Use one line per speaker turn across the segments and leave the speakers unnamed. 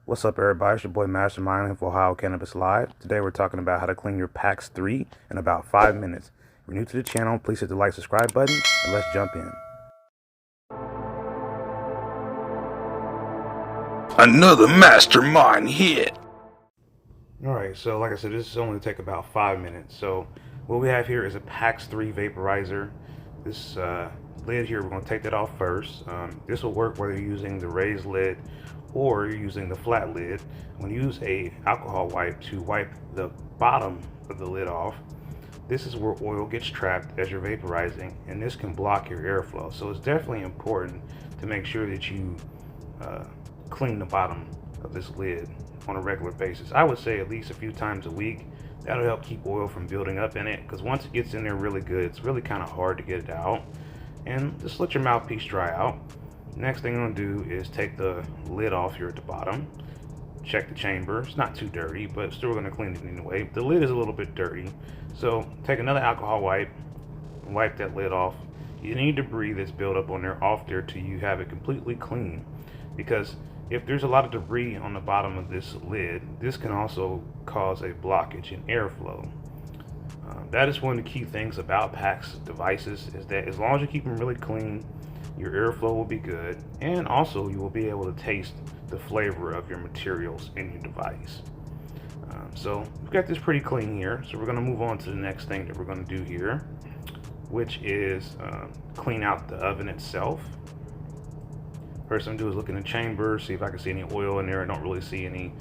What's up, everybody? It's your boy Mastermind for Ohio Cannabis Live. Today we're talking about how to clean your PAX 3 in about 5 minutes. If you're new to the channel, please hit the like, subscribe button, and let's jump in.
Another mastermind hit.
Alright, so like I said, this is only take about 5 minutes. So what we have here is a PAX 3 vaporizer. This lid here, we're going to take that off first. This will work whether you're using the raised lid or you're using the flat lid. I'm going to use a alcohol wipe to wipe the bottom of the lid off. This is where oil gets trapped as you're vaporizing, and this can block your airflow. So it's definitely important to make sure that you clean the bottom of this lid on a regular basis. I would say at least a few times a week. That'll help keep oil from building up in it, because once it gets in there really good, it's really kind of hard to get it out. And just let your mouthpiece dry out. Next thing I'm going to do is take the lid off here at the bottom. Check the chamber. It's not too dirty, but still we're going to clean it anyway. The lid is a little bit dirty, so take another alcohol wipe and wipe that lid off. Any debris that's built up on there off there till you have it completely clean, because if there's a lot of debris on the bottom of this lid, this can also cause a blockage in airflow. That is one of the key things about PAX devices, is that as long as you keep them really clean, your airflow will be good, and also you will be able to taste the flavor of your materials in your device. So we've got this pretty clean here, so we're going to move on to the next thing that we're going to do here, which is clean out the oven itself. First thing I'm going to do is look in the chamber, see if I can see any oil in there. I don't really see any,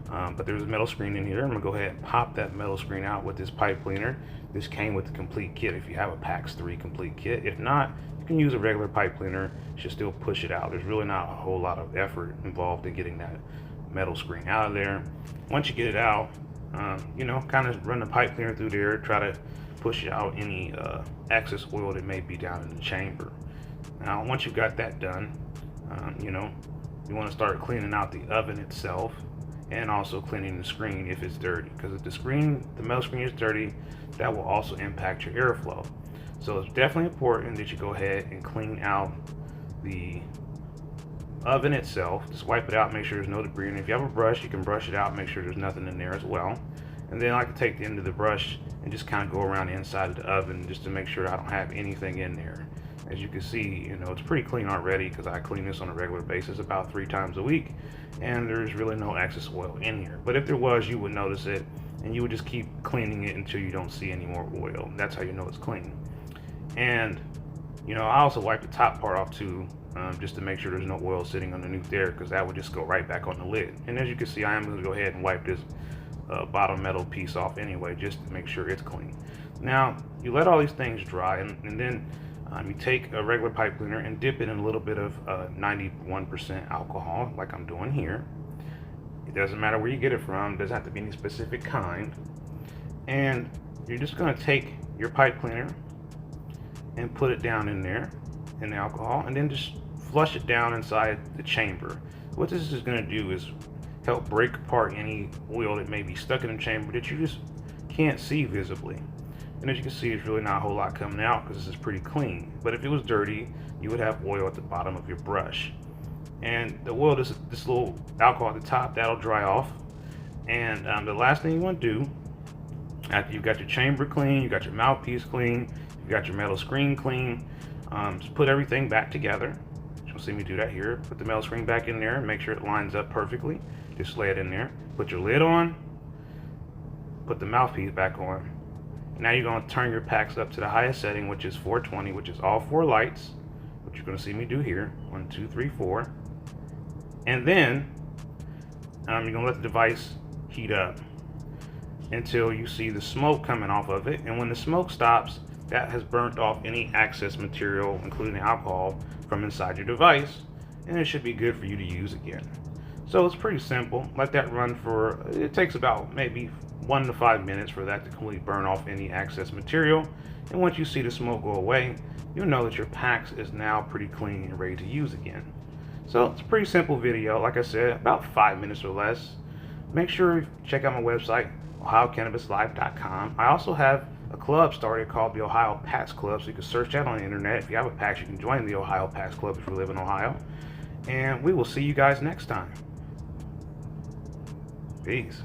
but there's a metal screen in here. I'm going to go ahead and pop that metal screen out with this pipe cleaner. This came with the complete kit if you have a PAX 3 complete kit. If not, you can use a regular pipe cleaner. You should still push it out. There's really not a whole lot of effort involved in getting that metal screen out of there. Once you get it out, kind of run the pipe cleaner through there, try to push out any excess oil that may be down in the chamber. Now, once you've got that done, you want to start cleaning out the oven itself, and also cleaning the screen if it's dirty, because if the metal screen is dirty, that will also impact your airflow. So it's definitely important that you go ahead and clean out the oven itself. Just wipe it out, make sure there's no debris, and if you have a brush, you can brush it out, make sure there's nothing in there as well. And then I can take the end of the brush and just kind of go around the inside of the oven just to make sure I don't have anything in there. As you can see, it's pretty clean already, because I clean this on a regular basis about 3 times a week, and there's really no excess oil in here. But if there was, you would notice it, and you would just keep cleaning it until you don't see any more oil. That's how you know it's clean. And I also wipe the top part off too, just to make sure there's no oil sitting underneath there, because that would just go right back on the lid. And as you can see, I am going to go ahead and wipe this bottom metal piece off anyway, just to make sure it's clean. Now, you let all these things dry, and then you take a regular pipe cleaner and dip it in a little bit of 91% alcohol, like I'm doing here. It doesn't matter where you get it from, it doesn't have to be any specific kind. And you're just going to take your pipe cleaner and put it down in there, in the alcohol, and then just flush it down inside the chamber. What this is going to do is help break apart any oil that may be stuck in the chamber that you just can't see visibly. And as you can see, there's really not a whole lot coming out, because this is pretty clean. But if it was dirty, you would have oil at the bottom of your brush. And the oil, this little alcohol at the top, that'll dry off. And the last thing you want to do, after you've got your chamber clean, you got your mouthpiece clean, you got your metal screen clean, just put everything back together. You'll see me do that here. Put the metal screen back in there and make sure it lines up perfectly. Just lay it in there. Put your lid on. Put the mouthpiece back on. Now you're going to turn your PAX up to the highest setting, which is 420, which is all 4 lights, which you're going to see me do here. 1, 2, 3, 4. And then you're going to let the device heat up until you see the smoke coming off of it. And when the smoke stops, that has burnt off any excess material, including the alcohol, from inside your device, and it should be good for you to use again. So it's pretty simple. Let that run for, it takes about maybe 1 to 5 minutes for that to completely burn off any excess material. And once you see the smoke go away, you'll know that your PAX is now pretty clean and ready to use again. So it's a pretty simple video. Like I said, about 5 minutes or less. Make sure you check out my website, ohiocannabislive.com. I also have a club started called the Ohio PAX Club, so you can search that on the internet. If you have a PAX, you can join the Ohio PAX Club if you live in Ohio. And we will see you guys next time. Peace.